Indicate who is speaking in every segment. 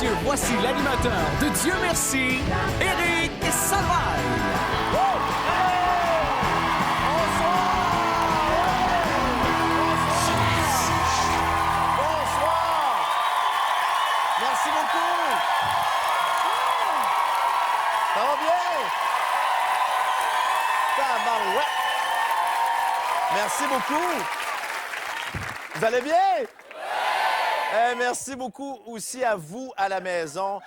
Speaker 1: messieurs, voici l'animateur de Dieu merci, Éric Salvaille.
Speaker 2: Bonsoir! Merci beaucoup! Ça va bien? Tabarouette! Merci beaucoup! Vous allez bien? Merci beaucoup aussi à vous à la maison.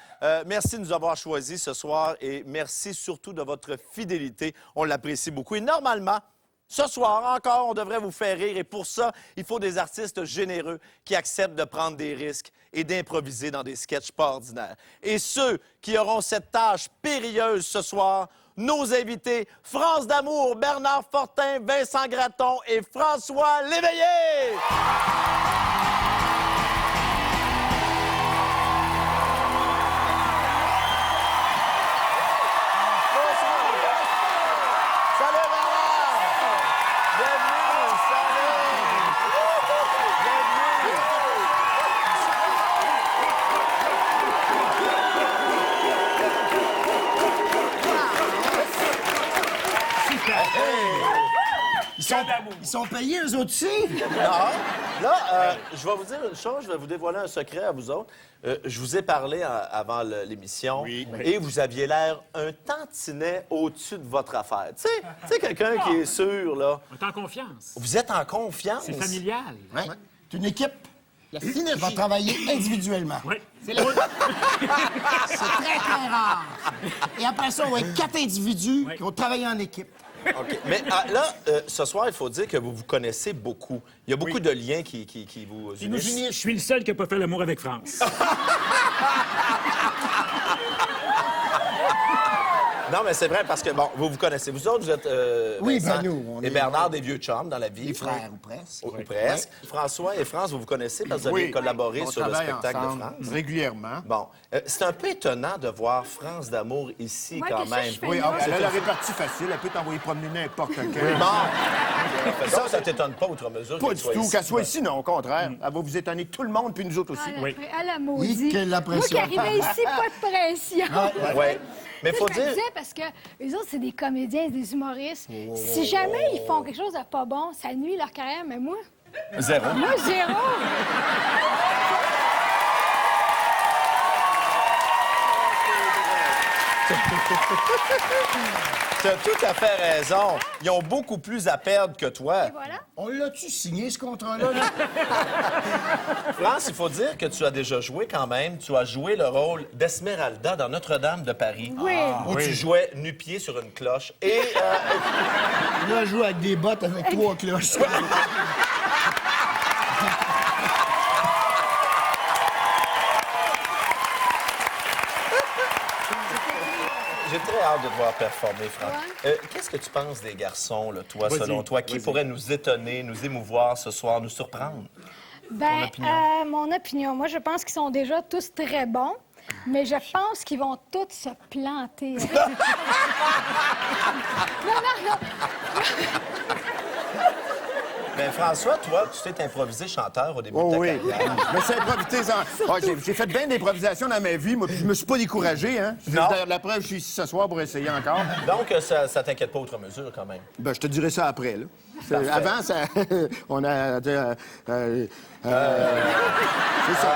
Speaker 2: Merci de nous avoir choisis ce soir et merci surtout de votre fidélité. On l'apprécie beaucoup. Et normalement, ce soir encore, on devrait vous faire rire et pour ça, il faut des artistes généreux qui acceptent de prendre des risques et d'improviser dans des sketchs pas ordinaires. Et ceux qui auront cette tâche périlleuse ce soir, nos invités, France d'Amour, Bernard Fortin, Vincent Gratton et François Léveillé!
Speaker 3: Ils sont payés, eux autres aussi?
Speaker 2: Non. Là, je vais vous dire une chose, je vais vous dévoiler un secret à vous autres. Je vous ai parlé avant l'émission et vous aviez l'air un tantinet au-dessus de votre affaire. Tu sais quelqu'un qui est sûr, là.
Speaker 4: On est en confiance.
Speaker 2: Vous êtes en confiance.
Speaker 4: C'est familial.
Speaker 3: Oui. C'est une équipe. La synergie. Qui va travailler individuellement.
Speaker 4: Oui.
Speaker 3: C'est très, très rare. Et après ça, on va être 4 individus qui vont travailler en équipe.
Speaker 2: OK. Mais là, ce soir, il faut dire que vous vous connaissez beaucoup. Il y a beaucoup de liens qui vous unissent.
Speaker 4: Je suis le seul qui n'a pas fait l'amour avec France.
Speaker 2: Non, mais c'est vrai parce que, bon, vous vous connaissez. Vous autres, vous êtes
Speaker 3: Oui,
Speaker 2: Vincent
Speaker 3: ben nous, on
Speaker 2: et
Speaker 3: est-
Speaker 2: Bernard, des vieux chums dans la vie.
Speaker 3: Les frères, ou presque.
Speaker 2: Ou presque. François et France, vous vous connaissez parce que vous avez collaboré
Speaker 5: on
Speaker 2: sur le
Speaker 5: travaille
Speaker 2: spectacle
Speaker 5: ensemble
Speaker 2: de France.
Speaker 5: régulièrement.
Speaker 2: Bon, c'est un peu étonnant de voir France d'amour ici
Speaker 6: Ouais,
Speaker 2: quand
Speaker 6: qu'est-ce que
Speaker 2: même.
Speaker 6: je fais
Speaker 5: Oui,
Speaker 6: là?
Speaker 5: elle a la répartie facile. Elle peut t'envoyer promener n'importe quand.
Speaker 2: Bon, ça t'étonne pas outre mesure
Speaker 5: Pas
Speaker 2: qu'elle
Speaker 5: du
Speaker 2: soit
Speaker 5: tout.
Speaker 2: ici.
Speaker 5: Qu'elle soit ici, non, au contraire. Elle va vous étonner tout le monde, puis nous autres aussi.
Speaker 6: À la maudit.
Speaker 3: quelle la
Speaker 6: Moi qui
Speaker 3: pression.
Speaker 6: arrivais ici, pas de pression.
Speaker 2: Ouais. Mais
Speaker 6: Tu sais,
Speaker 2: faut
Speaker 6: je me
Speaker 2: dire...
Speaker 6: disais parce que les autres, c'est des comédiens, des humoristes. Si jamais ils font quelque chose de pas bon, ça nuit leur carrière, mais moi,
Speaker 2: Zéro.
Speaker 6: moi, zéro.
Speaker 2: T'as tout à fait raison. Ils ont beaucoup plus à perdre que toi.
Speaker 6: Et voilà.
Speaker 3: On l'a-tu signé, ce contrat-là?
Speaker 2: France, il faut dire que tu as déjà joué quand même. Tu as joué le rôle d'Esmeralda dans Notre-Dame de Paris.
Speaker 6: Oui.
Speaker 2: Où tu jouais nu-pied sur une cloche. Et
Speaker 3: Là, je joue avec des bottes avec 3 cloches.
Speaker 2: j'ai très hâte de te voir performer, Franck. Qu'est-ce que tu penses des garçons, là, toi, selon toi? Qui pourrait nous étonner, nous émouvoir ce soir, nous surprendre?
Speaker 6: Ben, mon opinion, moi, je pense qu'ils sont déjà tous très bons, mais je pense qu'ils vont tous se planter. non.
Speaker 2: Ben, François, toi, tu t'es improvisé chanteur au début de ta
Speaker 5: Oui,
Speaker 2: carrière.
Speaker 5: je me suis improvisé. J'ai fait bien d'improvisation dans ma vie, moi, puis je me suis pas découragé, hein.
Speaker 2: Non.
Speaker 5: La preuve, je suis ici ce soir pour essayer encore.
Speaker 2: Donc, ça t'inquiète pas outre mesure, quand même.
Speaker 5: Ben, je te dirai ça après, là. Avant, ça... on a... c'est ça.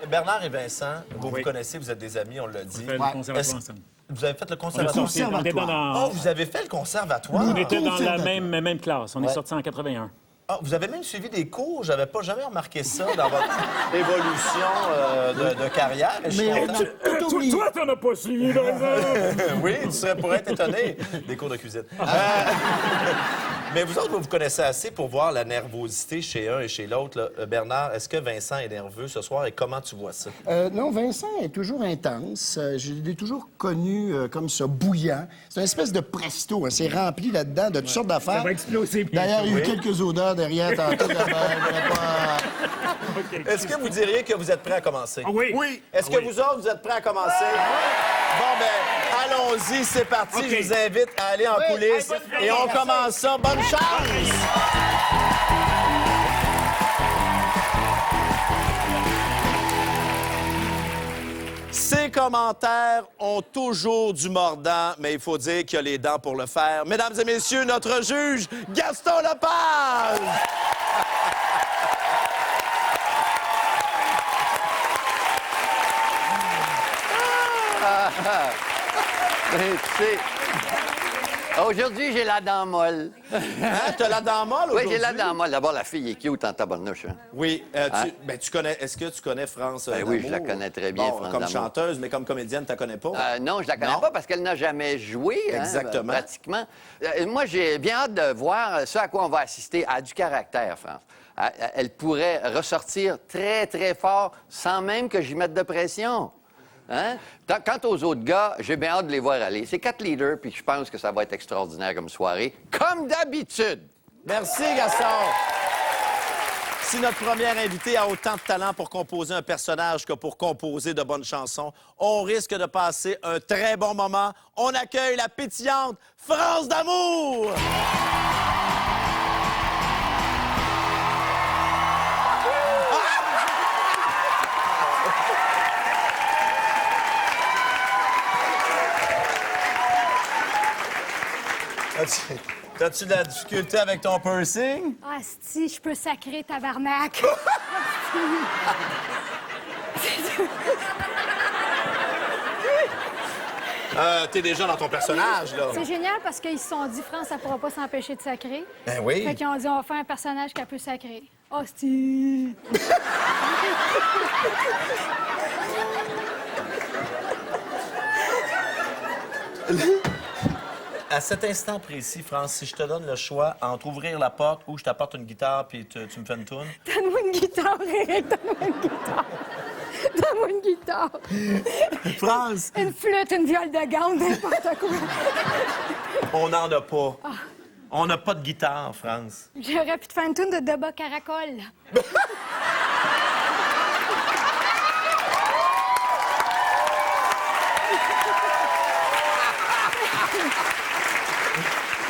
Speaker 2: Bernard et Vincent, vous vous connaissez, vous êtes des amis, on l'a dit.
Speaker 4: On fait le conservatoire
Speaker 2: Est-ce-
Speaker 4: ensemble.
Speaker 2: Vous avez fait le
Speaker 4: On
Speaker 2: conservatoire?
Speaker 4: était dans-
Speaker 2: Oh, vous avez fait le conservatoire?
Speaker 4: on était dans la même classe. On est
Speaker 2: Ouais.
Speaker 4: sortis en 81.
Speaker 2: Ah, vous avez même suivi des cours. J'avais pas jamais remarqué ça dans votre évolution de carrière. Et je suis
Speaker 3: Mais
Speaker 2: content.
Speaker 4: Toi, t'en as pas suivi, par exemple.
Speaker 2: Oui, tu serais pour être étonné. Des cours de cuisine. Mais vous autres, vous connaissez assez pour voir la nervosité chez un et chez l'autre, là. Bernard, est-ce que Vincent est nerveux ce soir et comment tu vois ça?
Speaker 3: Non, Vincent est toujours intense. Je l'ai toujours connu comme ça, bouillant. C'est une espèce de presto. Hein. C'est rempli là-dedans de toutes sortes d'affaires.
Speaker 4: Ça va exploser bientôt.
Speaker 3: D'ailleurs, il y a eu quelques odeurs derrière tantôt.
Speaker 2: Est-ce que vous diriez que vous êtes prêts à commencer?
Speaker 4: Ah oui.
Speaker 5: Oui.
Speaker 2: Est-ce que vous autres, vous êtes prêts à commencer? Bon, ben, allons-y, c'est parti.
Speaker 4: OK.
Speaker 2: Je vous invite à aller en coulisses. Et on commence ça. Bonne chance! commentaires ont toujours du mordant, mais il faut dire qu'il a les dents pour le faire. Mesdames et messieurs, notre juge, Gaston Lepage!
Speaker 7: Ben, tu sais, aujourd'hui, j'ai la dent molle.
Speaker 2: Hein? T'as la dent molle
Speaker 7: Oui,
Speaker 2: aujourd'hui?
Speaker 7: j'ai la dent molle. D'abord, la fille est cute en tabarnouche. Hein?
Speaker 2: Oui. Tu connais... Est-ce que tu connais France
Speaker 7: Ben oui,
Speaker 2: D'Amour?
Speaker 7: je la connais très bien,
Speaker 2: Bon,
Speaker 7: France
Speaker 2: comme
Speaker 7: D'Amour.
Speaker 2: chanteuse, mais comme comédienne, tu la connais pas?
Speaker 7: Non, je la connais
Speaker 2: Non?
Speaker 7: pas parce qu'elle n'a jamais joué. Hein,
Speaker 2: Exactement.
Speaker 7: pratiquement. Moi, j'ai bien hâte de voir ce à quoi on va assister. Elle a du caractère, France. Elle pourrait ressortir très, très fort sans même que j'y mette de pression. Hein? Quant aux autres gars, j'ai bien hâte de les voir aller. C'est 4 leaders, puis je pense que ça va être extraordinaire comme soirée, comme d'habitude.
Speaker 2: Merci, Gaston! Si notre première invitée a autant de talent pour composer un personnage que pour composer de bonnes chansons, on risque de passer un très bon moment. On accueille la pétillante France D'Amour! T'as-tu de la difficulté avec ton piercing?
Speaker 6: Ah, si, je peux sacrer tabarnak.
Speaker 2: T'es déjà dans ton personnage, là.
Speaker 6: C'est génial parce qu'ils se sont dit, France, ça pourra pas s'empêcher de sacrer.
Speaker 2: Ben oui.
Speaker 6: Fait qu'ils ont dit, on va faire un personnage qu'elle peut sacrer. Hostie!
Speaker 2: À cet instant précis, France, si je te donne le choix entre ouvrir la porte ou je t'apporte une guitare puis tu me fais une toune.
Speaker 6: Donne-moi une guitare, Eric, donne-moi une guitare. Donne-moi une guitare.
Speaker 2: France!
Speaker 6: Une flûte, une viole de gamme, n'importe quoi.
Speaker 2: On n'en a pas. On n'a pas de guitare, France.
Speaker 6: J'aurais pu te faire une toune de Deba Caracol.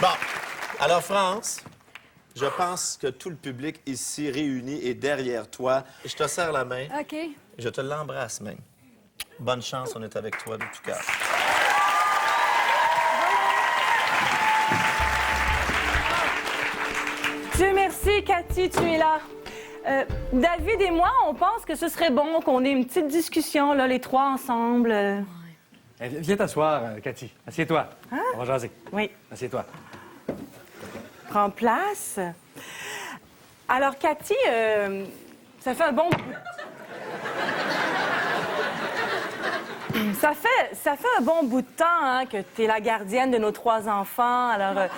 Speaker 2: Bon, alors France, je pense que tout le public ici réuni est derrière toi. Je te serre la main,
Speaker 6: OK.
Speaker 2: je te l'embrasse même. Bonne chance, on est avec toi de tout cœur.
Speaker 8: Dieu merci, Cathy, tu es là. David et moi, on pense que ce serait bon qu'on ait une petite discussion, là, les trois ensemble.
Speaker 9: Viens t'asseoir, Cathy. Assieds-toi. On va jaser.
Speaker 8: Oui.
Speaker 9: Assieds-toi.
Speaker 8: Prends place. Alors, Cathy, ça fait un bon... Ça fait un bon bout de temps hein, que tu es la gardienne de nos 3 enfants. Alors,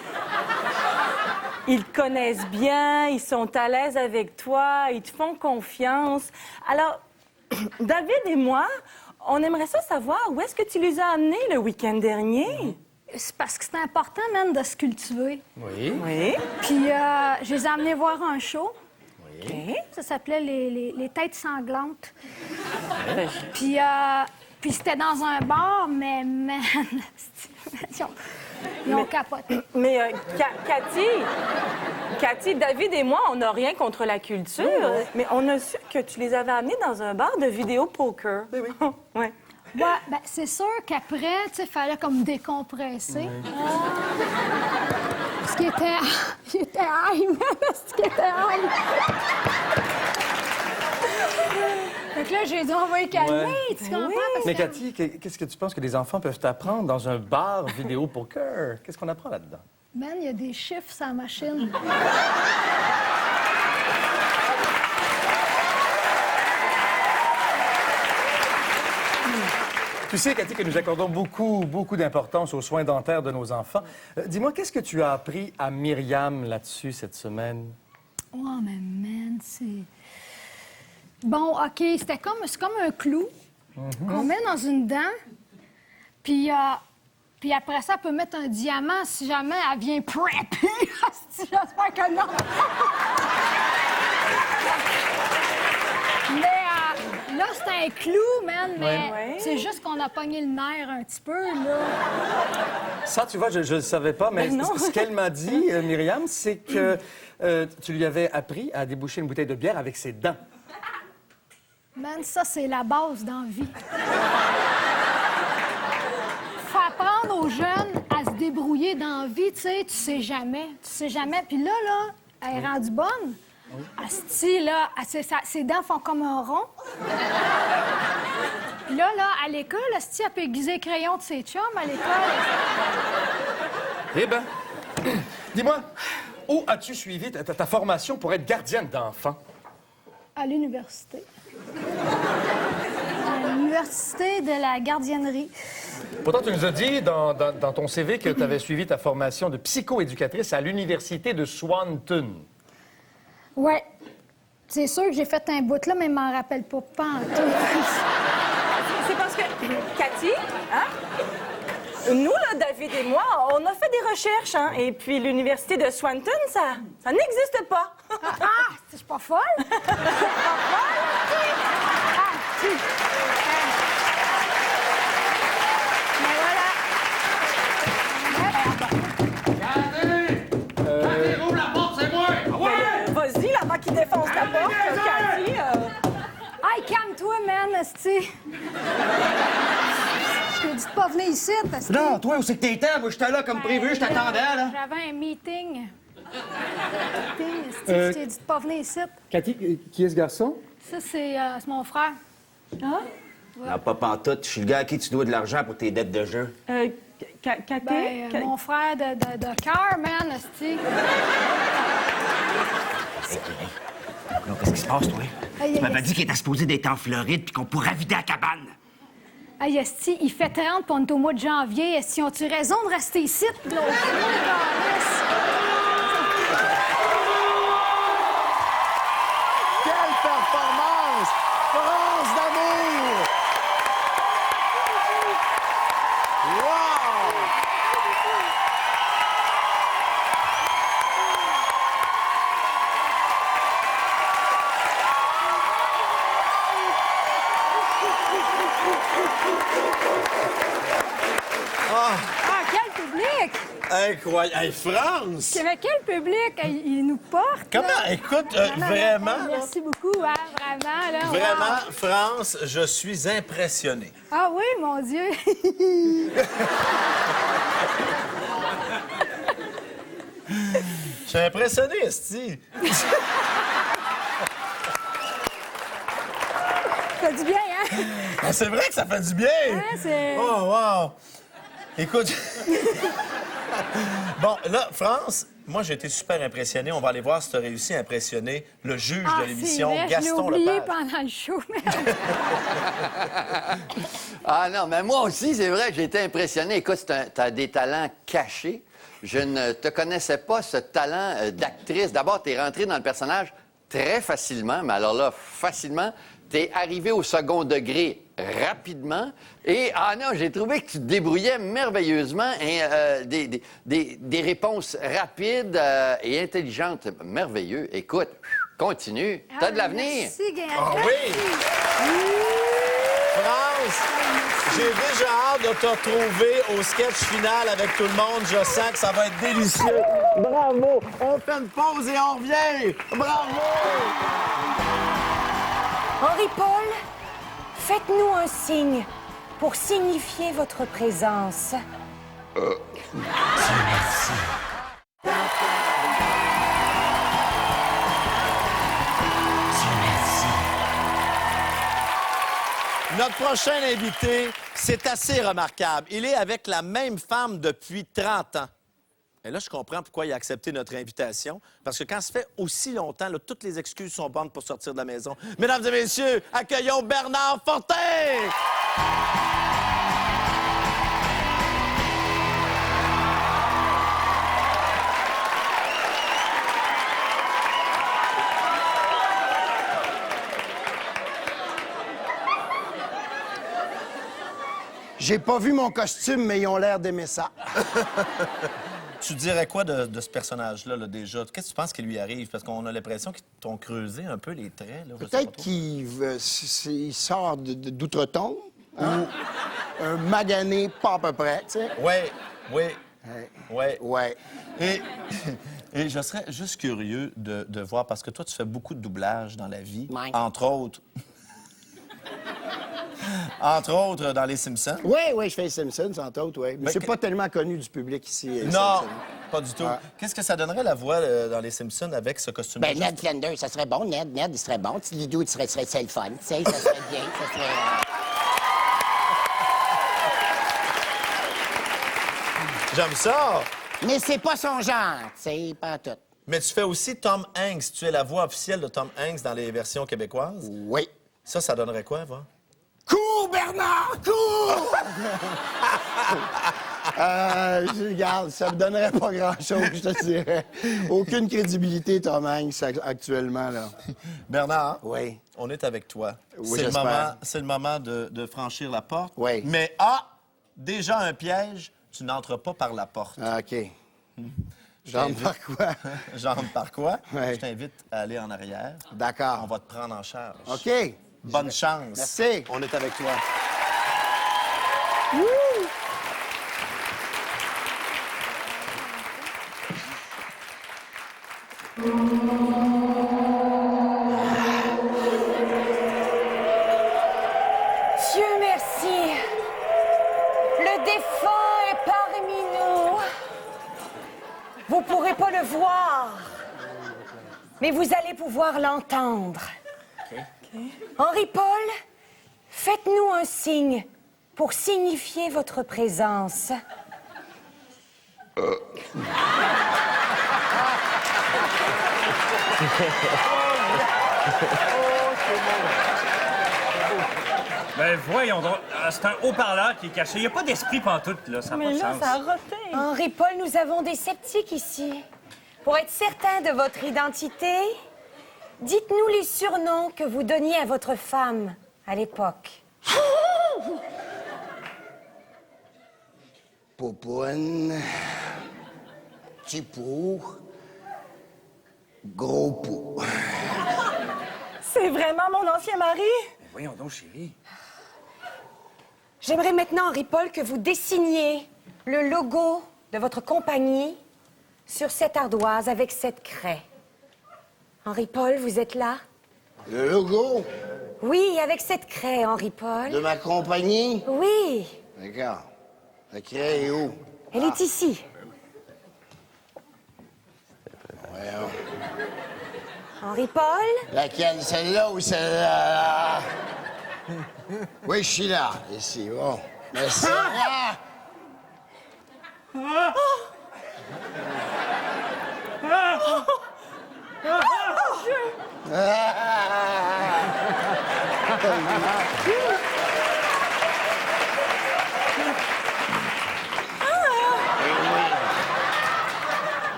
Speaker 8: ils te connaissent bien, ils sont à l'aise avec toi, ils te font confiance. Alors, David et moi, on aimerait ça savoir où est-ce que tu les as amenés le week-end dernier?
Speaker 6: C'est parce que c'est important, même, de se cultiver.
Speaker 9: Oui.
Speaker 8: Oui.
Speaker 6: Puis, je les ai amenés voir un show.
Speaker 8: OK.
Speaker 6: Ça s'appelait les Têtes sanglantes. Puis c'était dans un bar, mais man, ils ont capoté.
Speaker 8: Mais Cathy, David et moi, on n'a rien contre la culture, mais on a su que tu les avais amenés dans un bar de vidéo poker. Oui. Ouais.
Speaker 6: Ouais, ben, c'est sûr qu'après, tu sais, il fallait comme décompresser. Parce qu'il était... Il était high, man. Parce qu'il était high. Donc là, j'ai dit, on va les calmer, tu comprends? Parce
Speaker 9: Mais
Speaker 6: que-
Speaker 9: Cathy, qu'est-ce que tu penses que les enfants peuvent apprendre dans un bar vidéo poker? Qu'est-ce qu'on apprend là-dedans?
Speaker 6: Man, il y a des chiffres sur la machine.
Speaker 9: Tu sais, Cathy, que nous accordons beaucoup d'importance aux soins dentaires de nos enfants. Dis-moi, qu'est-ce que tu as appris à Myriam là-dessus cette semaine?
Speaker 6: Oh, mais man, c'est... Bon, OK, c'est comme un clou qu'on met dans une dent, puis après ça, elle peut mettre un diamant si jamais elle vient preppy. J'espère que non. Mais là, c'est un clou, man, mais
Speaker 8: Ouais.
Speaker 6: c'est juste qu'on a pogné le nerf un petit peu, là.
Speaker 9: Ça, tu vois, je ne le savais pas, mais
Speaker 8: Ben non.
Speaker 9: ce qu'elle m'a dit, Myriam, c'est que tu lui avais appris à déboucher une bouteille de bière avec ses dents.
Speaker 6: Man, ça, c'est la base dans la vie. apprendre aux jeunes à se débrouiller dans la vie, tu sais jamais. Puis là, elle est rendue bonne. Asti, là, ses dents font comme un rond. Puis là, à l'école, Asti, elle peut aiguiser les crayons de ses chums à l'école.
Speaker 9: Eh ben, dis-moi, où as-tu suivi ta formation pour être gardienne d'enfants?
Speaker 6: À l'université. À l'université de la gardiennerie.
Speaker 9: Pourtant, tu nous as dit dans ton CV que tu avais suivi ta formation de psychoéducatrice à l'université de Swanton.
Speaker 6: Ouais. C'est sûr que j'ai fait un bout là, mais je m'en rappelle pas pantoute.
Speaker 8: C'est parce que, Cathy, hein? Nous, là, David et moi, on a fait des recherches, hein? Et puis l'université de Swanton, ça n'existe pas.
Speaker 6: Je suis pas folle? Je suis pas folle? Mais voilà.
Speaker 1: Ouvre la porte, c'est moi!
Speaker 8: Vas-y, là-bas qui défonce la porte, Cathy.
Speaker 6: Hey, calme-toi, man, esti. Je t'ai dit de pas venir ici, esti.
Speaker 5: Non, toi, où c'est que t'étais? Moi, j'étais là comme prévu, je t'attendais, là.
Speaker 6: J'avais un meeting. Je t'ai dit de pas venir ici.
Speaker 5: Cathy, qui est ce garçon?
Speaker 6: Ça, c'est mon frère. Hein?
Speaker 10: Non, pas pantoute. Je suis le gars à qui tu dois de l'argent pour tes dettes de jeu.
Speaker 8: Cathy?
Speaker 6: Ben, mon frère de cœur, man, esti.
Speaker 10: Non, qu'est-ce qui se passe, toi?
Speaker 6: Aïe,
Speaker 10: Tu m'avais
Speaker 6: aïe,
Speaker 10: dit qu'il était supposé d'être en Floride puis qu'on pourrait vider la cabane.
Speaker 6: Hey, esti, il fait 30 pour on est au mois de janvier. Esti, ont-tu raison de rester ici? De l'autre
Speaker 2: Quelle performance! France d'amour! Wow!
Speaker 6: Ah, quel public!
Speaker 2: Incroyable! Hey, France!
Speaker 6: Mais quel public! Il nous porte!
Speaker 2: Comment?
Speaker 6: là.
Speaker 2: Écoute,
Speaker 6: Non, non,
Speaker 2: vraiment,
Speaker 6: non, merci beaucoup, hein, vraiment. Là,
Speaker 2: vraiment,
Speaker 6: wow.
Speaker 2: France, je suis impressionné.
Speaker 6: Ah oui, mon Dieu!
Speaker 2: Je suis impressionné, esti.
Speaker 6: Ça fait du bien, hein?
Speaker 2: Ah, c'est vrai que ça fait du bien!
Speaker 6: Hein, c'est...
Speaker 2: Oh, wow! Écoute... Bon, là, France, moi, j'ai été super impressionné. On va aller voir si tu as réussi à impressionner le juge de l'émission,
Speaker 6: c'est vrai,
Speaker 2: Gaston
Speaker 6: je l'ai oublié
Speaker 2: Lepage.
Speaker 6: pendant le show.
Speaker 7: Ah non, mais moi aussi, c'est vrai, j'ai été impressionné. Écoute, tu as des talents cachés. Je ne te connaissais pas, ce talent d'actrice. D'abord, tu es rentrée dans le personnage très facilement, mais alors là, facilement. Tu es arrivé au second degré rapidement. Et, ah non, j'ai trouvé que tu te débrouillais merveilleusement. Et, des réponses rapides et intelligentes. Merveilleux. Écoute, continue. Tu as de l'avenir.
Speaker 6: Merci, Gaëtan.
Speaker 2: Ah oui! France, j'ai déjà hâte de te retrouver au sketch final avec tout le monde. Je sens que ça va être délicieux. Bravo! On fait une pause et on revient! Bravo!
Speaker 11: Henri-Paul, faites-nous un signe pour signifier votre présence.
Speaker 2: Notre prochain invité, c'est assez remarquable. Il est avec la même femme depuis 30 ans. Et là, je comprends pourquoi il a accepté notre invitation. Parce que quand ça fait aussi longtemps, là, toutes les excuses sont bonnes pour sortir de la maison. Mesdames et messieurs, accueillons Bernard Fortin!
Speaker 3: J'ai pas vu mon costume, mais ils ont l'air d'aimer ça.
Speaker 2: Tu dirais quoi de ce personnage-là, là, déjà? Qu'est-ce que tu penses qui lui arrive? Parce qu'on a l'impression qu'ils t'ont creusé un peu les traits. Là, je sais pas
Speaker 3: Peut-être
Speaker 2: trop.
Speaker 3: qu'il sort d'outre-tombe, hein? Un magané pas à peu près, tu sais.
Speaker 2: Oui.
Speaker 3: Ouais.
Speaker 2: Et je serais juste curieux de voir, parce que toi, tu fais beaucoup de doublage dans la vie,
Speaker 3: Ouais.
Speaker 2: entre autres. Entre autres, dans Les Simpsons.
Speaker 3: Oui, oui, je fais les Simpsons, entre autres, oui. Mais
Speaker 2: Ben,
Speaker 3: c'est pas tellement connu du public ici. les
Speaker 2: Non,
Speaker 3: Simpsons.
Speaker 2: pas du tout.
Speaker 3: Ouais.
Speaker 2: Qu'est-ce que ça donnerait la voix dans Les Simpsons avec ce costume?
Speaker 11: Ben, Ned Flanders, ça serait bon. Ned, il serait bon. Petit Lidou, il serait le fun. Tu sais, ça serait bien. Ça serait...
Speaker 2: J'aime ça!
Speaker 11: Mais c'est pas son genre, tu sais, pas tout.
Speaker 2: Mais tu fais aussi Tom Hanks. Tu es la voix officielle de Tom Hanks dans les versions québécoises.
Speaker 3: Oui.
Speaker 2: Ça donnerait quoi, va?
Speaker 3: Cours, Bernard, cours! Regarde, ça me donnerait pas grand-chose, je te dirais. Aucune crédibilité, Tom Hanks, actuellement, là.
Speaker 2: Bernard,
Speaker 3: Oui.
Speaker 2: on est avec toi.
Speaker 3: Oui,
Speaker 2: c'est
Speaker 3: j'espère.
Speaker 2: le moment de franchir la porte.
Speaker 3: Oui.
Speaker 2: Mais, déjà un piège, tu n'entres pas par la porte.
Speaker 3: OK. J'entre par quoi?
Speaker 2: J'entre par quoi?
Speaker 3: Ouais.
Speaker 2: Je t'invite à aller en arrière.
Speaker 3: D'accord.
Speaker 2: On va te prendre en charge.
Speaker 3: OK.
Speaker 2: Bonne chance.
Speaker 3: Merci.
Speaker 2: On est avec toi.
Speaker 11: Dieu merci. Le défunt est parmi nous. Vous pourrez pas le voir, mais vous allez pouvoir l'entendre. Henri-Paul, faites-nous un signe pour signifier votre présence.
Speaker 4: Ben voyons donc, c'est un haut-parleur qui est caché. Il n'y a pas d'esprit pantoute, là. Ça n'a pas
Speaker 8: Mais
Speaker 4: de
Speaker 8: là,
Speaker 4: sens.
Speaker 8: ça a roté.
Speaker 11: Henri-Paul, nous avons des sceptiques ici. Pour être certain de votre identité, dites-nous les surnoms que vous donniez à votre femme à l'époque.
Speaker 3: Poupoune, petit pou, gros pou.
Speaker 8: C'est vraiment mon ancien mari?
Speaker 4: Voyons donc, chérie.
Speaker 11: J'aimerais maintenant, Henri-Paul, que vous dessiniez le logo de votre compagnie sur cette ardoise avec cette craie. Henri-Paul, vous êtes là?
Speaker 3: Le logo
Speaker 11: Oui, avec cette craie, Henri-Paul.
Speaker 3: de ma compagnie?
Speaker 11: Oui,
Speaker 3: D'accord. La craie est où?
Speaker 11: elle est ici.
Speaker 3: Voyons.
Speaker 11: Henri-Paul?
Speaker 3: Laquelle? Celle-là ou celle-là? Oui, je suis là, ici. Bon. Mais celle-là...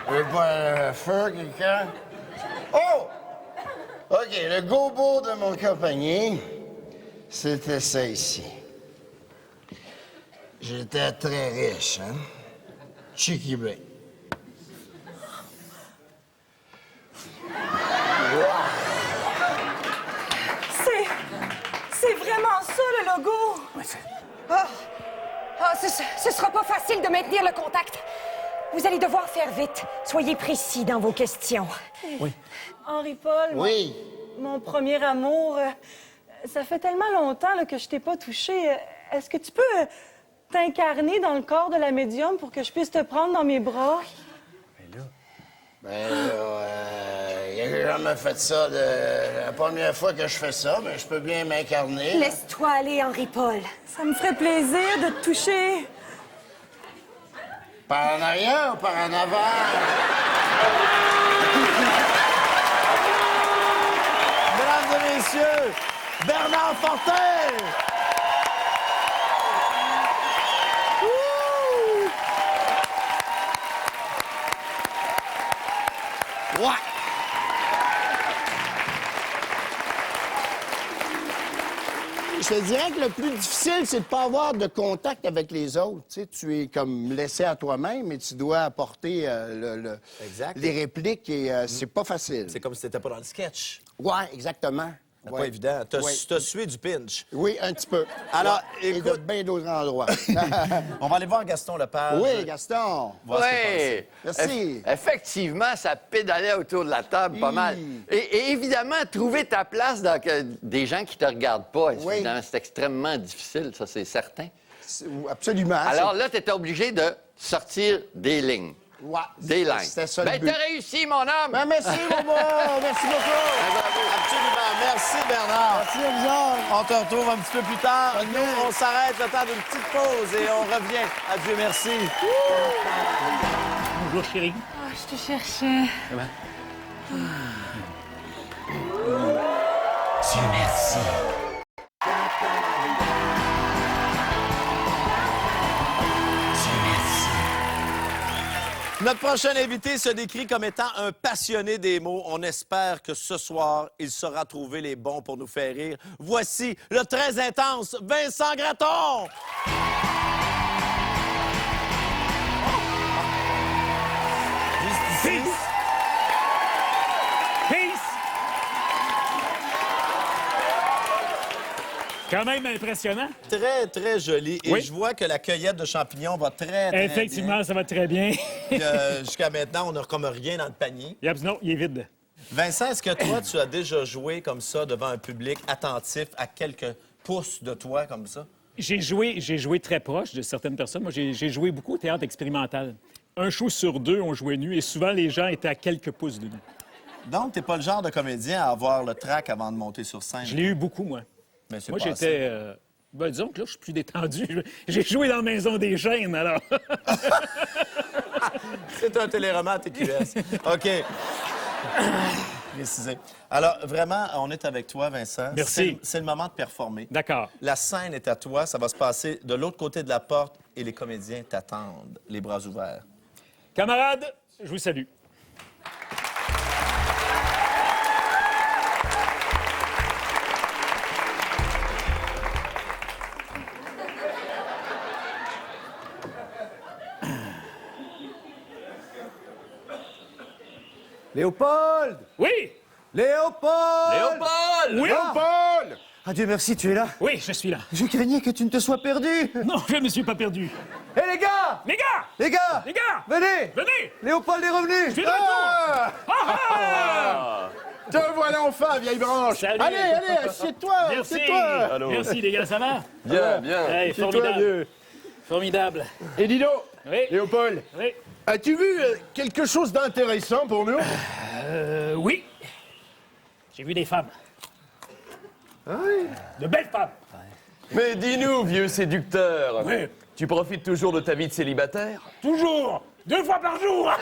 Speaker 3: Vous voulez pas le feu, quelqu'un? Oh! OK, le gobo de mon compagnie, c'était ça ici. J'étais très riche, hein? Chicky Bay.
Speaker 8: C'est vraiment ça, le logo?
Speaker 11: Ce sera pas facile de maintenir le contact. Vous allez devoir faire vite. Soyez précis dans vos questions.
Speaker 8: Henri-Paul,
Speaker 3: Oui.
Speaker 8: mon premier amour, ça fait tellement longtemps là, que je t'ai pas touché. Est-ce que tu peux t'incarner dans le corps de la médium pour que je puisse te prendre dans mes bras?
Speaker 3: Ben là, il a jamais fait ça. La première fois que je fais ça, mais je peux bien m'incarner.
Speaker 11: Laisse-toi aller, Henri-Paul.
Speaker 8: Ça me ferait plaisir de te toucher.
Speaker 3: Par en arrière ou par en avant?
Speaker 2: Mesdames et messieurs, Bernard Fortin!
Speaker 3: Ouais! Je te dirais que le plus difficile, c'est de ne pas avoir de contact avec les autres. Tu sais, tu es comme laissé à toi-même, mais tu dois apporter
Speaker 2: Exact.
Speaker 3: les répliques et c'est pas facile.
Speaker 2: C'est comme si t'étais pas dans le sketch.
Speaker 3: Ouais, exactement.
Speaker 2: C'est
Speaker 3: Ouais.
Speaker 2: pas évident. T'as
Speaker 3: Ouais.
Speaker 2: sué du pinch.
Speaker 3: Oui, un petit peu.
Speaker 2: Alors,
Speaker 3: Et de
Speaker 2: écoute,
Speaker 3: bien d'autres endroits.
Speaker 2: on va aller voir Gaston Lepage.
Speaker 3: Oui, Gaston.
Speaker 2: Voir ce qu'il
Speaker 7: Oui.
Speaker 2: pensait.
Speaker 3: Merci.
Speaker 7: Effectivement, ça pédalait autour de la table pas mal. Et évidemment, trouver ta place dans des gens qui te regardent pas,
Speaker 3: Oui.
Speaker 7: évidemment, c'est extrêmement difficile, ça, c'est certain.
Speaker 3: Absolument.
Speaker 7: Alors là, tu étais obligé de sortir des lignes.
Speaker 3: Ouais,
Speaker 7: Des lignes.
Speaker 3: c'était ça le
Speaker 7: Ben,
Speaker 3: but.
Speaker 7: t'as réussi, mon homme!
Speaker 3: Ben, merci, Bobo. Merci beaucoup.
Speaker 2: Absolument. Merci, Bernard.
Speaker 3: Merci à vous autres.
Speaker 2: On te retrouve un petit peu plus tard. Nous, on s'arrête le temps d'une petite pause et on revient. Adieu, merci.
Speaker 4: Bonjour, chérie.
Speaker 8: Ah, je te cherchais.
Speaker 1: Dieu merci.
Speaker 2: Notre prochain invité se décrit comme étant un passionné des mots. On espère que ce soir, il saura trouver les bons pour nous faire rire. Voici le très intense Vincent Gratton! Juste ici.
Speaker 12: Peace! Quand même impressionnant.
Speaker 2: Très, très joli. Et
Speaker 12: Oui.
Speaker 2: je vois que la cueillette de champignons va très, très
Speaker 12: Effectivement,
Speaker 2: bien.
Speaker 12: ça va très bien.
Speaker 2: Jusqu'à maintenant, on n'a comme rien dans le panier.
Speaker 12: Yep, non, il est vide.
Speaker 2: Vincent, est-ce que toi, tu as déjà joué comme ça devant un public attentif à quelques pouces de toi comme ça?
Speaker 12: J'ai joué très proche de certaines personnes. Moi, j'ai joué beaucoup au théâtre expérimental. Un show sur deux, on jouait nu et souvent, les gens étaient à quelques pouces de nous.
Speaker 2: Donc, t'es pas le genre de comédien à avoir le trac avant de monter sur scène.
Speaker 12: Je l'ai eu beaucoup, moi.
Speaker 2: Mais c'est
Speaker 12: Moi,
Speaker 2: passé.
Speaker 12: j'étais... ben, disons que là, je suis plus détendu. J'ai joué dans la Maison des Chaînes, alors.
Speaker 2: C'est un téléroman à TQS. OK. Précisé. Alors, vraiment, on est avec toi, Vincent.
Speaker 12: Merci.
Speaker 2: C'est le moment de performer.
Speaker 12: D'accord.
Speaker 2: La scène est à toi. Ça va se passer de l'autre côté de la porte et les comédiens t'attendent, les bras ouverts.
Speaker 12: Camarades, je vous salue.
Speaker 5: Léopold!
Speaker 12: Oui!
Speaker 5: Léopold!
Speaker 4: Léopold!
Speaker 12: Oui!
Speaker 5: Léopold! Ah, Dieu merci, tu es là.
Speaker 12: Oui, je suis là.
Speaker 5: Je craignais que tu ne te sois perdu.
Speaker 12: Non, je ne me suis pas perdu.
Speaker 5: Hé, les gars!
Speaker 12: Les gars!
Speaker 5: Les gars!
Speaker 12: Les gars!
Speaker 5: Venez!
Speaker 12: Venez!
Speaker 5: Léopold est revenu!
Speaker 12: Je suis de retour! Ah!
Speaker 5: Te voilà enfin, vieille branche!
Speaker 12: Salut!
Speaker 5: Allez, assieds-toi!
Speaker 12: Merci!
Speaker 5: Assieds-toi!
Speaker 12: Merci, les gars, ça va?
Speaker 5: Bien, bien.
Speaker 12: Hey,
Speaker 5: Assieds-toi,
Speaker 12: formidable.
Speaker 5: vieux.
Speaker 12: Formidable.
Speaker 5: Et dis donc,
Speaker 12: Oui.
Speaker 5: Léopold,
Speaker 12: Oui.
Speaker 5: as-tu vu quelque chose d'intéressant pour nous?
Speaker 12: Oui. J'ai vu des femmes.
Speaker 5: Ah oui?
Speaker 12: De belles femmes.
Speaker 13: Mais dis-nous, vieux séducteur,
Speaker 12: Oui.
Speaker 13: tu profites toujours de ta vie de célibataire?
Speaker 12: Toujours. 2 fois par jour.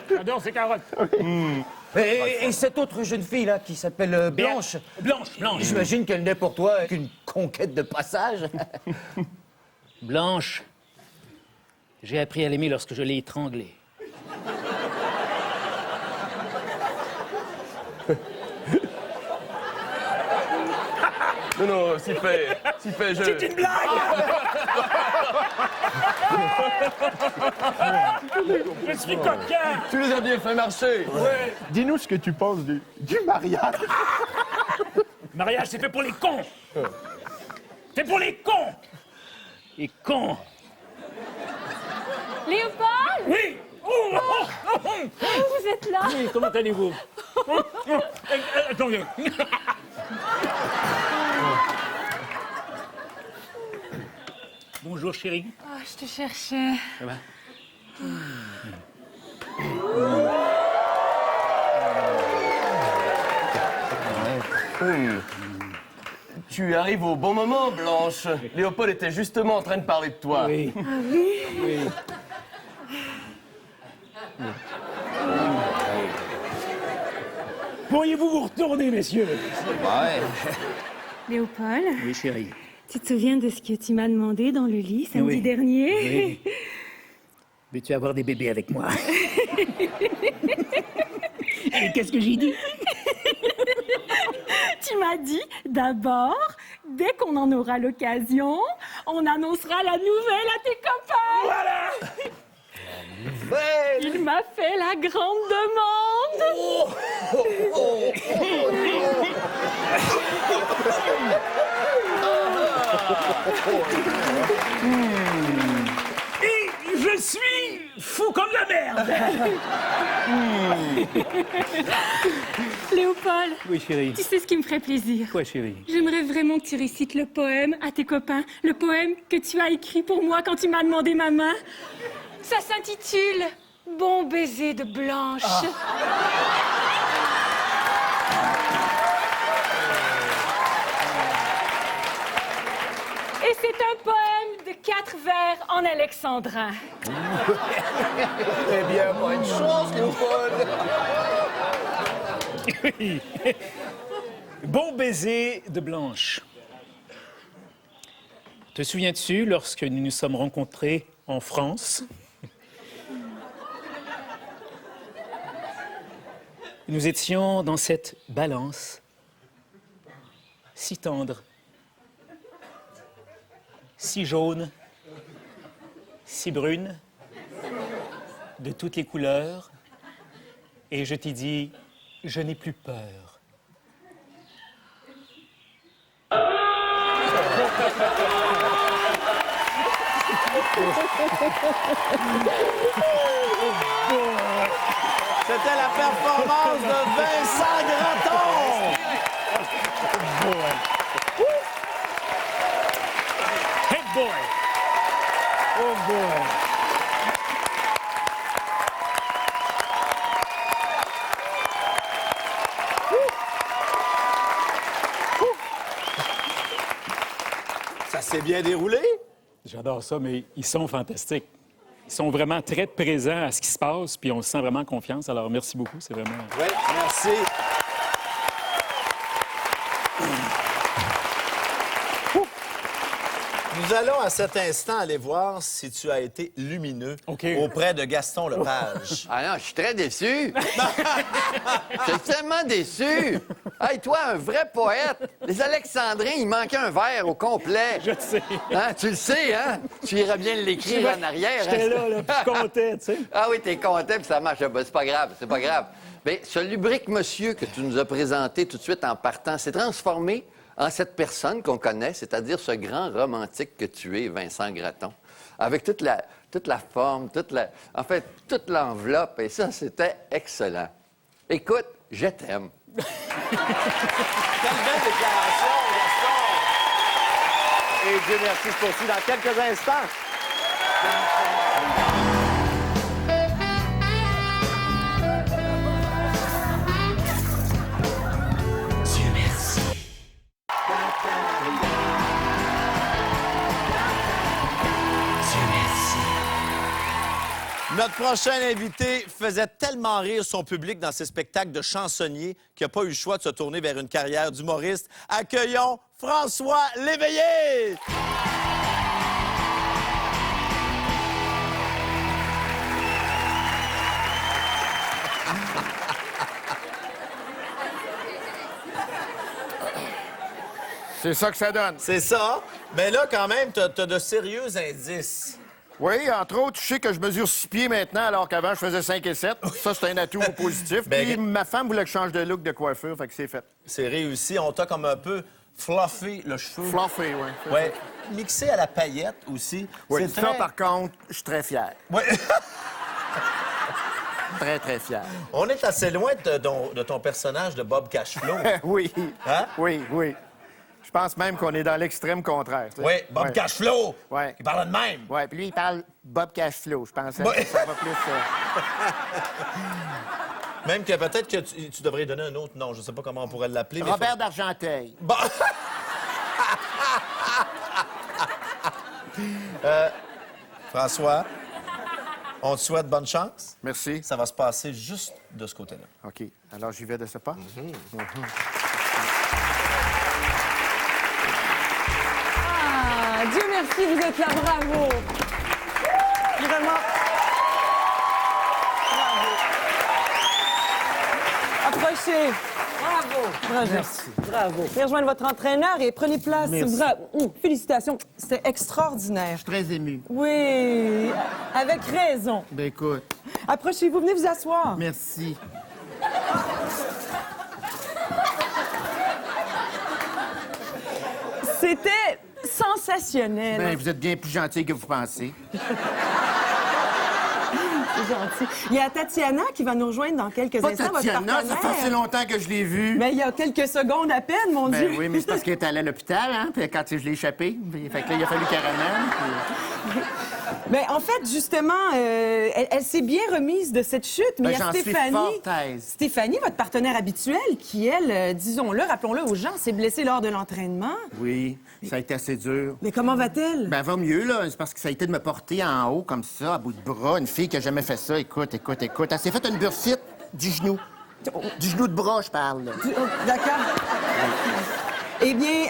Speaker 12: J'adore ces carottes.
Speaker 14: Et cette autre jeune fille là qui s'appelle Blanche,
Speaker 12: Blanche.
Speaker 14: j'imagine qu'elle n'est pour toi qu'une conquête de passage.
Speaker 15: Blanche, j'ai appris à l'aimer lorsque je l'ai étranglée.
Speaker 13: Non, si fait, je...
Speaker 12: C'est une blague. Je suis coquin.
Speaker 13: Tu les as bien fait marcher.
Speaker 12: Ouais.
Speaker 3: Dis-nous ce que tu penses du mariage.
Speaker 12: Mariage, c'est fait pour les cons. C'est pour les cons.
Speaker 15: Et con!
Speaker 8: Léopold!
Speaker 12: Oui.
Speaker 8: Vous êtes là?
Speaker 12: Oui, comment allez-vous? Attendez. Bonjour, chérie.
Speaker 8: Ah, je te cherchais.
Speaker 12: Ça va?
Speaker 13: Tu arrives au bon moment, Blanche. Léopold était justement en train de parler de toi.
Speaker 12: Oui.
Speaker 8: Ah oui?
Speaker 12: Oui. Pourriez-vous vous retourner, messieurs?
Speaker 8: Léopold,
Speaker 12: Oui, chérie.
Speaker 8: tu te souviens de ce que tu m'as demandé dans le lit samedi
Speaker 15: Oui.
Speaker 8: dernier?
Speaker 15: Oui. Veux-tu avoir des bébés avec moi? Et qu'est-ce que j'ai dit?
Speaker 8: Tu m'as dit, d'abord, dès qu'on en aura l'occasion, on annoncera la nouvelle à tes copains.
Speaker 12: Voilà!
Speaker 8: m'as fait la grande demande.
Speaker 12: Et je suis fou comme la merde!
Speaker 15: Léopold. Oui, chérie.
Speaker 8: Tu sais ce qui me ferait plaisir?
Speaker 15: Quoi, chérie?
Speaker 8: J'aimerais vraiment que tu récites le poème à tes copains, le poème que tu as écrit pour moi quand tu m'as demandé ma main. Ça s'intitule « Bon baiser de Blanche ». Et c'est un poème de 4 vers en alexandrin.
Speaker 3: Eh bien, bonne chance, Léopold.
Speaker 12: Oui. Bon baiser de Blanche.
Speaker 15: Te souviens-tu, lorsque nous nous sommes rencontrés en France, nous étions dans cette balance si tendre, si jaune, si brune, de toutes les couleurs, et je t'ai dit, je n'ai plus peur.
Speaker 2: C'était la performance de Vincent Gratton.
Speaker 12: Hey boy!
Speaker 2: Oh boy! Ça s'est bien déroulé?
Speaker 12: J'adore ça, mais ils sont fantastiques. Ils sont vraiment très présents à ce qui se passe, puis on se sent vraiment en confiance. Alors, merci beaucoup, c'est vraiment...
Speaker 2: Oui, merci. Nous allons à cet instant aller voir si tu as été lumineux auprès de Gaston Lepage.
Speaker 7: Ah non, je suis très déçu. Je suis tellement déçu. Hey, toi, un vrai poète. Les Alexandrins, il manquait un vers au complet.
Speaker 12: Je sais.
Speaker 7: Hein, tu le sais, hein? Tu irais bien l'écrire en arrière.
Speaker 12: J'étais là, puis content, tu sais.
Speaker 7: Ah oui, t'es content, puis ça marche. Ben, c'est pas grave, c'est pas grave. Bien, ce lubrique monsieur que tu nous as présenté tout de suite en partant s'est transformé en cette personne qu'on connaît, c'est-à-dire ce grand romantique que tu es, Vincent Gratton, avec toute la forme, toute l'enveloppe, et ça, c'était excellent. Écoute, je t'aime.
Speaker 2: Quelle belle déclaration, Gaston! Et Dieu merci, se poursuit dans quelques instants.
Speaker 1: Dieu merci. Dieu merci.
Speaker 2: Notre prochain invité faisait tellement rire son public dans ses spectacles de chansonnier qu'il n'a pas eu le choix de se tourner vers une carrière d'humoriste. Accueillons François Léveillé!
Speaker 5: C'est ça que ça donne.
Speaker 2: C'est ça. Mais là, quand même, t'as de sérieux indices.
Speaker 5: Oui, entre autres, je sais que je mesure 6 pieds maintenant, alors qu'avant, je faisais 5 et 7. Ça, c'est un atout positif.
Speaker 2: Ben,
Speaker 5: Puis ma femme voulait que je change de look de coiffure, fait que c'est fait.
Speaker 2: C'est réussi. On t'a comme un peu fluffé le cheveu.
Speaker 5: Fluffé, oui.
Speaker 2: Ouais. Mixé à la paillette aussi.
Speaker 5: Oui,
Speaker 2: C'est
Speaker 5: ça,
Speaker 2: très...
Speaker 5: par contre, je suis très fier.
Speaker 2: Oui.
Speaker 5: Très, très fier.
Speaker 2: On est assez loin de ton personnage de Bob Cashflow.
Speaker 5: Oui.
Speaker 2: Hein?
Speaker 5: Oui, oui. Je pense même qu'on est dans l'extrême contraire. Tu sais.
Speaker 2: Oui, Bob Cashflow.
Speaker 5: Oui.
Speaker 2: Il parle de même.
Speaker 5: Oui, puis lui, il parle Bob Cashflow. Je pensais
Speaker 2: Ouais.
Speaker 5: que ça va plus...
Speaker 2: Même que peut-être que tu devrais donner un autre nom. Je sais pas comment on pourrait l'appeler. mais
Speaker 5: Robert d'Argenteuil.
Speaker 2: Bon. François, on te souhaite bonne chance.
Speaker 5: Merci.
Speaker 2: Ça va se passer juste de ce côté-là.
Speaker 5: OK. Alors, j'y vais de ce pas.
Speaker 8: Ah, Dieu merci, vous êtes là, bravo. Vraiment. Bravo. Approchez. Bravo. Bravo. Merci. Bravo. Veuillez rejoindre votre entraîneur et prenez place.
Speaker 5: Merci.
Speaker 8: Bravo. Félicitations. C'était extraordinaire.
Speaker 5: Je suis très ému.
Speaker 8: Oui, avec raison.
Speaker 5: Ben écoute.
Speaker 16: Approchez-vous, venez vous asseoir.
Speaker 5: Merci.
Speaker 16: C'était sensationnel.
Speaker 5: Ben, vous êtes bien plus gentil que vous pensez.
Speaker 16: C'est gentil. Il y a Tatiana qui va nous rejoindre dans quelques
Speaker 5: Pas
Speaker 16: instants,
Speaker 5: Tatiana,
Speaker 16: votre
Speaker 5: ça
Speaker 16: partenaire.
Speaker 5: fait assez longtemps que je l'ai vue.
Speaker 16: Mais il y a quelques secondes à peine, mon
Speaker 5: Ben
Speaker 16: Dieu.
Speaker 5: oui, mais c'est parce qu'elle est allée à l'hôpital, hein, puis quand je l'ai échappée. Fait que là, il a fallu qu'elle ramène. Puis...
Speaker 16: Ben, en fait, justement, elle s'est bien remise de cette chute, mais
Speaker 5: Ben,
Speaker 16: il y a
Speaker 5: j'en suis
Speaker 16: Stéphanie.
Speaker 5: fort aise.
Speaker 16: Stéphanie, votre partenaire habituel, qui, elle, disons-le, rappelons-le aux gens, s'est blessée lors de l'entraînement.
Speaker 5: Oui, ça a été assez dur.
Speaker 16: Mais comment va-t-elle?
Speaker 5: Ben, elle va mieux, là. C'est parce que ça a été de me porter en haut, comme ça, à bout de bras. Une fille qui a jamais fait ça. Écoute. Elle s'est fait une bursite du genou. Du genou de bras, je parle, là.
Speaker 16: D'accord. Eh bien,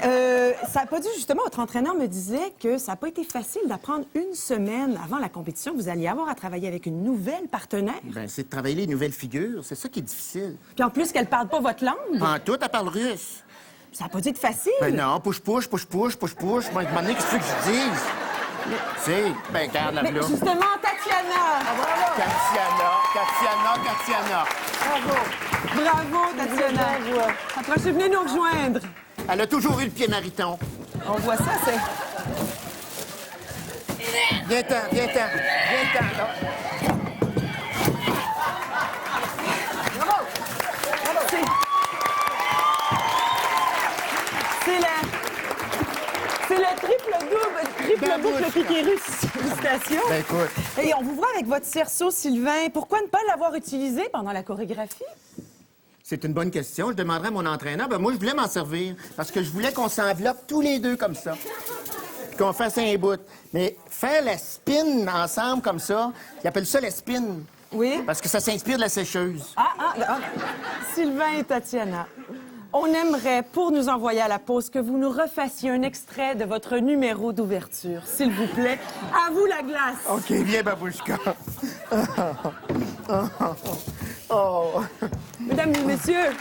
Speaker 16: ça n'a pas dû, justement, votre entraîneur me disait que ça n'a pas été facile d'apprendre une semaine avant la compétition que vous alliez avoir à travailler avec une nouvelle partenaire.
Speaker 5: Ben, c'est de travailler les nouvelles figures. C'est ça qui est difficile.
Speaker 16: Puis en plus qu'elle parle pas votre langue.
Speaker 5: En tout, elle parle russe.
Speaker 16: Ça n'a pas dû être facile.
Speaker 5: Ben non, push. Moi, qu'est-ce que je dise? Tu sais, ben, regarde la
Speaker 16: Mais
Speaker 5: là.
Speaker 16: justement, Tatiana.
Speaker 5: Tatiana.
Speaker 16: Bravo, Tatiana. Approchez, venez nous rejoindre.
Speaker 5: Elle a toujours eu le pied mariton.
Speaker 16: On voit ça, c'est...
Speaker 5: Viens-t'en. Là.
Speaker 16: C'est le triple boucle piqué russe. Félicitations.
Speaker 5: Ben, écoute.
Speaker 16: Et on vous voit avec votre cerceau, Sylvain. Pourquoi ne pas l'avoir utilisé pendant la chorégraphie?
Speaker 5: C'est une bonne question. Je demanderai à mon entraîneur. Ben, moi, je voulais m'en servir parce que je voulais qu'on s'enveloppe tous les deux comme ça. Qu'on fasse un bout. Mais faire la spin ensemble comme ça, ils appellent ça la spin.
Speaker 16: Oui.
Speaker 5: Parce que ça s'inspire de la sécheuse.
Speaker 16: Sylvain et Tatiana, on aimerait, pour nous envoyer à la pause, que vous nous refassiez un extrait de votre numéro d'ouverture. S'il vous plaît. À vous la glace.
Speaker 5: OK, viens, babouchka. Oh.
Speaker 16: Mesdames et messieurs.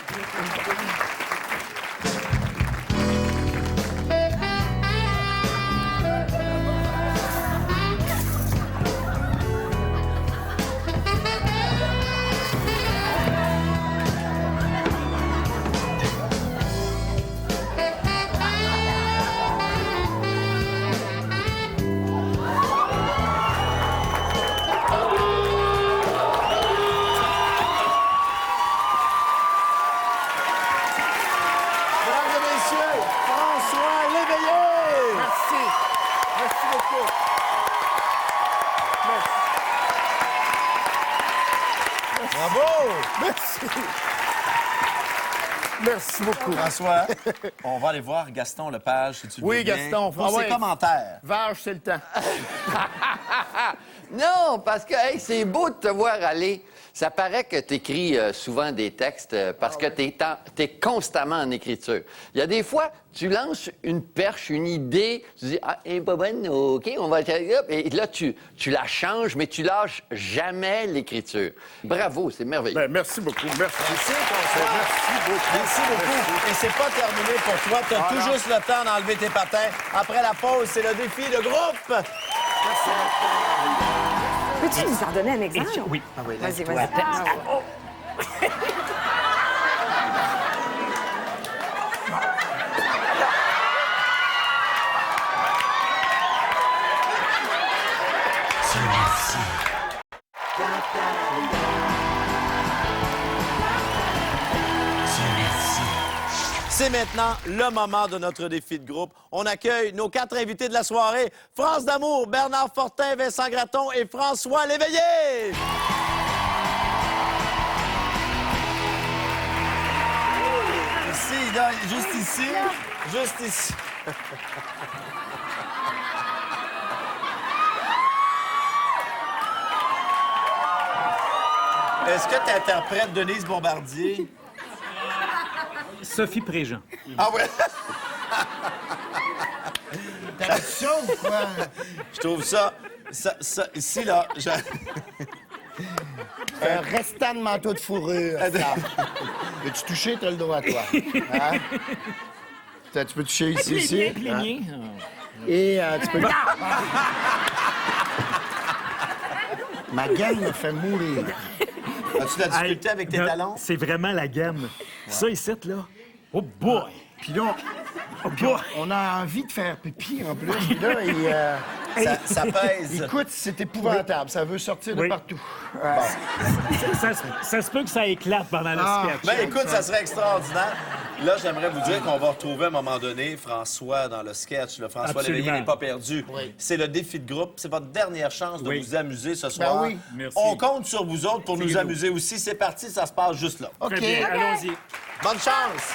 Speaker 5: Merci beaucoup.
Speaker 2: François, on va aller voir Gaston Lepage, si tu le veux bien,
Speaker 5: Gaston.
Speaker 2: pour ses commentaires.
Speaker 5: Vage, c'est le temps.
Speaker 7: Non, parce que hey, c'est beau de te voir aller. Ça paraît que tu écris souvent des textes parce que tu es constamment en écriture. Il y a des fois, tu lances une perche, une idée, tu dis « Ah, elle est pas bonne, OK, on va... » Et là, tu la changes, mais tu lâches jamais l'écriture. Bravo, c'est merveilleux.
Speaker 5: Ben, merci beaucoup. Merci.
Speaker 2: Merci beaucoup. Et c'est pas terminé pour toi. Tu as tout juste le temps d'enlever tes patins. Après la pause, c'est le défi de groupe.
Speaker 11: Peux-tu nous en donner un exemple?
Speaker 12: Oui.
Speaker 11: Vas-y.
Speaker 2: C'est maintenant le moment de notre défi de groupe. On accueille nos 4 invités de la soirée. France D'Amour, Bernard Fortin, Vincent Gratton et François Léveillé. Ici, là, juste ici. Est-ce que tu interprètes Denise Bombardier?
Speaker 12: Sophie Préjean.
Speaker 2: Ah ouais?
Speaker 3: T'as ça ou quoi?
Speaker 2: Je trouve ça ici, là...
Speaker 3: Un restant de manteau de fourrure. Veux-tu toucher? T'as le droit, toi. Hein? Tu peux toucher ici.
Speaker 12: Plénier.
Speaker 3: Et tu peux... Ma gamme me fait mourir.
Speaker 2: As-tu de la difficulté avec tes talons?
Speaker 12: C'est vraiment la gamme. Ça, ici, là. Oh boy!
Speaker 3: Puis là, on a envie de faire pipi en plus. Puis là,
Speaker 2: ça pèse.
Speaker 3: Écoute, c'est épouvantable. Ça veut sortir de partout.
Speaker 12: Ça se peut que ça éclate pendant le sketch.
Speaker 2: Ben écoute, ça serait extraordinaire. Là, j'aimerais vous dire qu'on va retrouver à un moment donné François dans le sketch. Le François Léveillé n'est pas perdu.
Speaker 3: Oui.
Speaker 2: C'est le défi de groupe. C'est votre dernière chance de vous amuser ce soir.
Speaker 3: Ben oui.
Speaker 12: Merci.
Speaker 2: On compte sur vous autres pour nous amuser aussi. C'est parti, ça se passe juste là.
Speaker 3: OK.
Speaker 12: Très bien, allons-y.
Speaker 2: Bonne chance!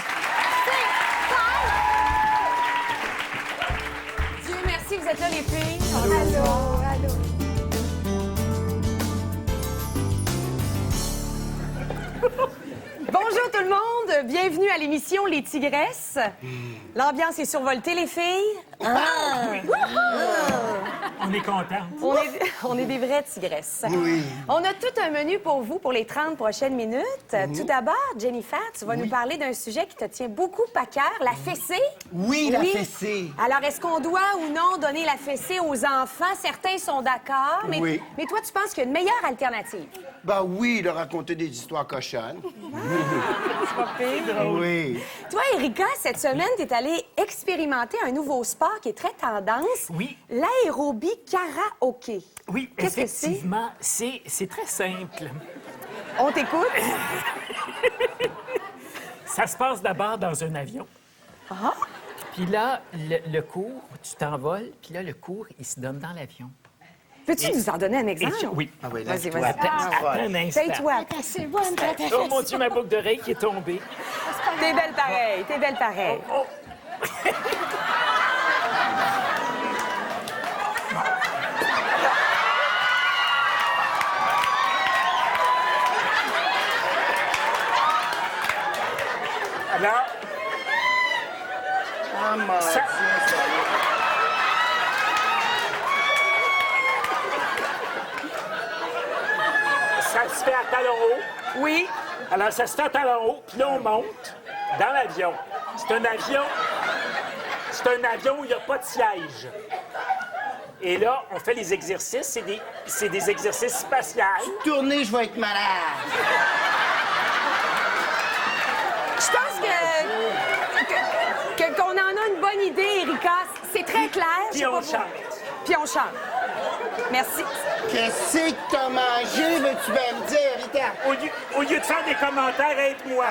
Speaker 11: Dieu merci, vous êtes là, les filles. Allô. Bonjour tout le monde, bienvenue à l'émission Les Tigresses. L'ambiance est survoltée, les filles.
Speaker 12: On est contents.
Speaker 11: On est des vraies tigresses.
Speaker 3: Oui.
Speaker 11: On a tout un menu pour vous pour les 30 prochaines minutes. Tout d'abord, Jennifer, tu vas nous parler d'un sujet qui te tient beaucoup à cœur, la fessée.
Speaker 3: Oui, la fessée.
Speaker 11: Alors, est-ce qu'on doit ou non donner la fessée aux enfants? Certains sont d'accord, mais,
Speaker 3: Oui.
Speaker 11: mais toi, tu penses qu'il y a une meilleure alternative?
Speaker 3: Ben oui, de raconter des histoires cochonnes.
Speaker 11: C'est pas pire.
Speaker 3: Oui.
Speaker 11: Toi, Erika, cette semaine, tu es allée expérimenter un nouveau sport qui est très tendance.
Speaker 15: Oui.
Speaker 11: L'aérobie karaoké.
Speaker 15: Oui,
Speaker 11: Qu'est-ce que c'est?
Speaker 15: effectivement, c'est très simple.
Speaker 11: On t'écoute?
Speaker 15: Ça se passe d'abord dans un avion.
Speaker 11: Ah?
Speaker 15: Puis là, le cours, tu t'envoles, puis là, le cours, il se donne dans l'avion.
Speaker 11: Peux-tu nous en donner un exemple?
Speaker 15: Oui.
Speaker 3: Ah oui,
Speaker 11: Vas-y,
Speaker 3: lève-toi.
Speaker 11: vas-y.
Speaker 15: Attends un instant.
Speaker 11: Tais-toi.
Speaker 6: C'est bon,
Speaker 15: Oh mon Dieu, ma boucle d'oreille qui est tombée.
Speaker 11: T'es belle pareil, t'es belle pareil.
Speaker 15: Oh. Alors,
Speaker 3: Ah, mon Dieu,
Speaker 15: ça se fait à talons hauts.
Speaker 11: Oui.
Speaker 15: Alors, ça se fait à talons hauts, puis là, on monte dans l'avion. C'est un avion où il n'y a pas de siège. Et là, on fait les exercices. C'est des exercices spatiaux.
Speaker 3: Tournez, je vais être malade.
Speaker 11: Je pense qu'on en a une bonne idée, Erika. C'est très clair. je
Speaker 15: Puis
Speaker 11: sais
Speaker 15: on
Speaker 11: pas vous.
Speaker 15: chante.
Speaker 11: Puis on chante. Merci.
Speaker 3: Qu'est-ce que t'as mangé, veux-tu bien me dire, Rita?
Speaker 15: Au lieu de faire des commentaires, aide-moi.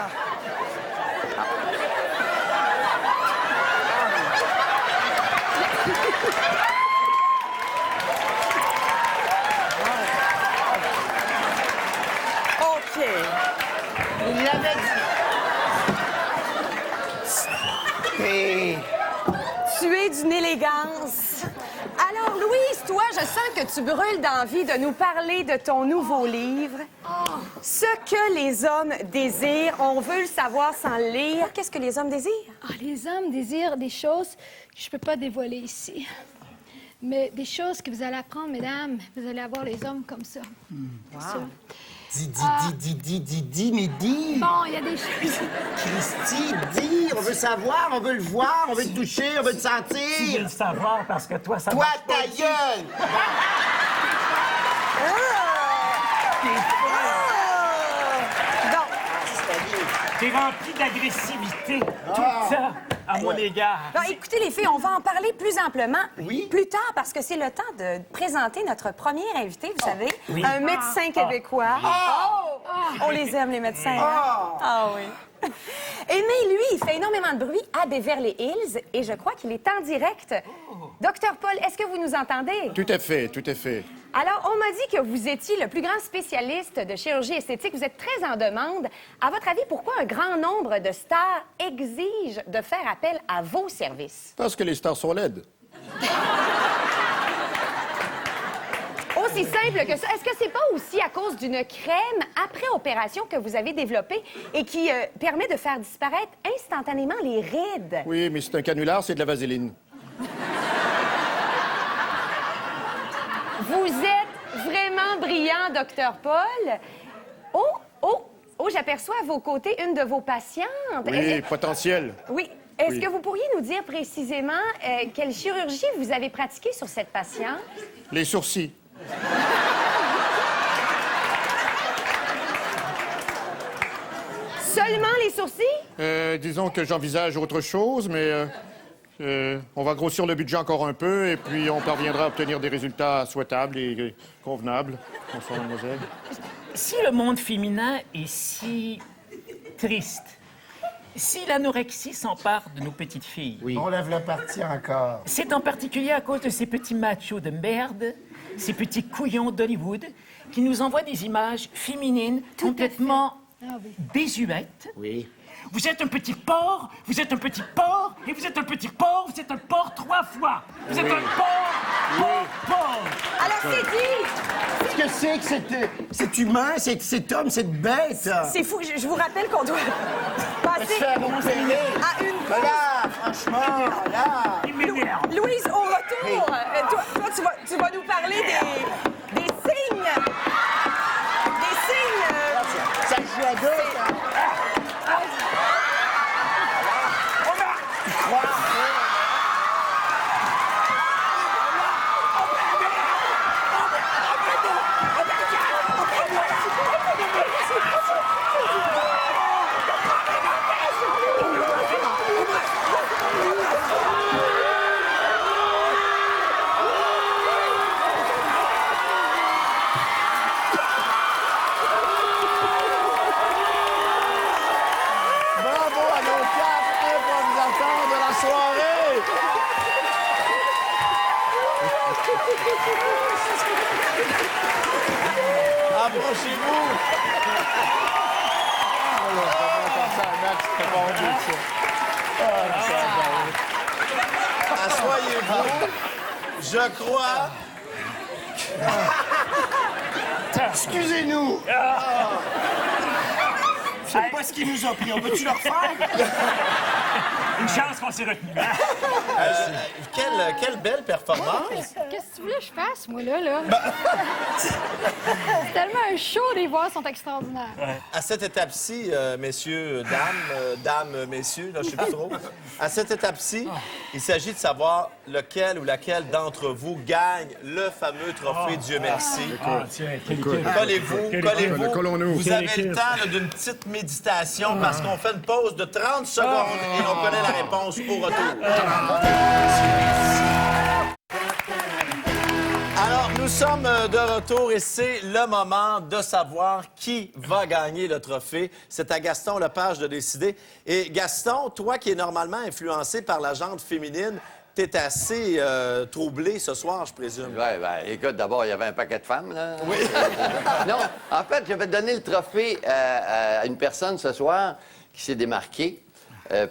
Speaker 11: OK.
Speaker 3: Il l'avait dit. Hey.
Speaker 11: Tu es d'une élégance. Alors, Louise, toi, je sens que tu brûles d'envie de nous parler de ton nouveau livre. Ce que les hommes désirent. On veut le savoir sans le lire. Qu'est-ce que les hommes désirent?
Speaker 6: Ah, les hommes désirent des choses que je ne peux pas dévoiler ici. Mais des choses que vous allez apprendre, mesdames, vous allez avoir les hommes comme ça.
Speaker 11: Wow.
Speaker 3: Dis, mais dis.
Speaker 6: Bon, il y a des choses.
Speaker 3: Christy, dis. On veut savoir, on veut le voir, on veut le toucher, on veut le
Speaker 15: Tu veux
Speaker 3: sentir.
Speaker 15: le savoir parce que toi, ça
Speaker 3: Toi,
Speaker 15: marche pas
Speaker 3: ta
Speaker 15: ici.
Speaker 3: gueule.
Speaker 15: T'es rempli d'agressivité tout le temps à mon égard.
Speaker 11: Bon, écoutez, les filles, on va en parler plus amplement
Speaker 3: Oui.
Speaker 11: plus tard parce que c'est le temps de présenter notre premier invité, vous savez, un médecin québécois. On les aime, les médecins. Hein? Ah oui. Aimé, lui, il fait énormément de bruit à Beverly Hills et je crois qu'il est en direct. Docteur Paul, est-ce que vous nous entendez?
Speaker 5: Tout à fait, tout à fait.
Speaker 11: Alors, on m'a dit que vous étiez le plus grand spécialiste de chirurgie esthétique. Vous êtes très en demande. À votre avis, pourquoi un grand nombre de stars exigent de faire appel à vos services?
Speaker 5: Parce que les stars sont laides.
Speaker 11: Aussi simple que ça. Est-ce que c'est pas aussi à cause d'une crème après opération que vous avez développée et qui permet de faire disparaître instantanément les rides?
Speaker 5: Oui, mais c'est un canular, c'est de la vaseline.
Speaker 11: Vous êtes vraiment brillant, Docteur Paul. Oh, j'aperçois à vos côtés une de vos patientes.
Speaker 5: Oui, potentiel.
Speaker 11: Oui. Est-ce
Speaker 5: Oui.
Speaker 11: que vous pourriez nous dire précisément quelle chirurgie vous avez pratiquée sur cette patiente?
Speaker 5: Les sourcils.
Speaker 11: Seulement les sourcils?
Speaker 5: Disons que j'envisage autre chose, mais on va grossir le budget encore un peu et puis on parviendra à obtenir des résultats souhaitables et convenables. Bonsoir, mademoiselle.
Speaker 15: Si le monde féminin est si triste, si l'anorexie s'empare de nos petites filles,
Speaker 5: On lève la partie encore.
Speaker 15: c'est en particulier à cause de ces petits machos de merde, ces petits couillons d'Hollywood, qui nous envoient des images féminines complètement désuètes.
Speaker 5: Oui.
Speaker 15: Vous êtes un petit porc, vous êtes un petit porc, et vous êtes un petit porc, vous êtes un porc 3 fois. Vous êtes un porc.
Speaker 11: Alors, c'est dit!
Speaker 5: Qu'est-ce que c'est que cet humain, cet homme, cette bête?
Speaker 11: C'est fou, je vous rappelle qu'on doit passer à une pause.
Speaker 5: Voilà, franchement, là.
Speaker 11: Louise, au retour, toi, tu vas nous parler des signes. Des signes.
Speaker 5: Ça joue à deux, ça. Tu crois?
Speaker 2: Bravo à nos 4 improvisateurs de la soirée! Approchez-vous! Asseyez-vous. Je crois...
Speaker 5: Excusez-nous. C'est pas ce qu'ils nous ont pris. On peut-tu leur faire?
Speaker 15: Une chance qu'on s'est retenu.
Speaker 2: Quelle belle performance!
Speaker 6: Qu'est-ce que tu voulais que je fasse, moi, là? C'est tellement un show, les voix sont extraordinaires.
Speaker 2: À cette étape-ci, messieurs, dames, messieurs, là, je sais plus trop. À cette étape-ci, il s'agit de savoir lequel ou laquelle d'entre vous gagne le fameux trophée Dieu merci. Collez-vous.
Speaker 5: Collons-nous.
Speaker 2: Vous avez le temps là, d'une petite méditation parce qu'on fait une pause de 30 secondes et on connaît la réponse au retour. Alors, nous sommes de retour et c'est le moment de savoir qui va gagner le trophée. C'est à Gaston Lepage de décider. Et Gaston, toi qui es normalement influencé par la gente féminine, t'es assez troublé ce soir, je présume.
Speaker 7: Oui, bien, écoute, d'abord, il y avait un paquet de femmes, là.
Speaker 2: Oui.
Speaker 7: Non, en fait, je vais donner le trophée à une personne ce soir qui s'est démarquée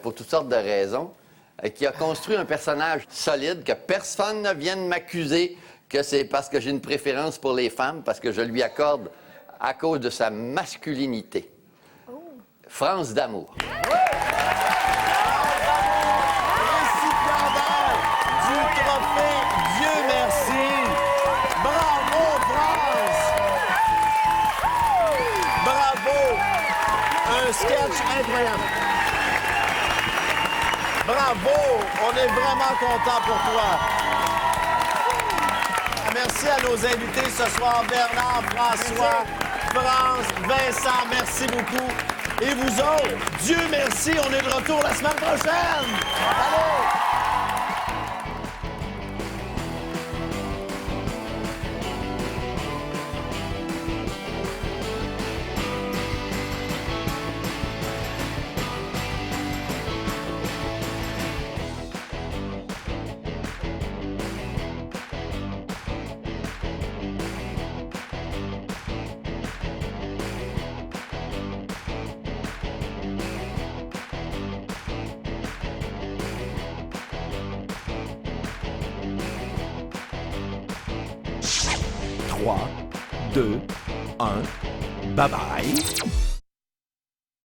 Speaker 7: pour toutes sortes de raisons, qui a construit un personnage solide, que personne ne vienne m'accuser que c'est parce que j'ai une préférence pour les femmes, parce que je lui accorde à cause de sa masculinité. France d'amour.
Speaker 2: Du trophée Dieu merci. Bravo, France. Bravo. Un sketch incroyable. Bravo. On est vraiment contents pour toi. Merci à nos invités ce soir, Bernard, François, France, Vincent, merci beaucoup. Et vous autres, Dieu merci, on est de retour la semaine prochaine. Allô!
Speaker 1: 3, 2, 1, bye bye.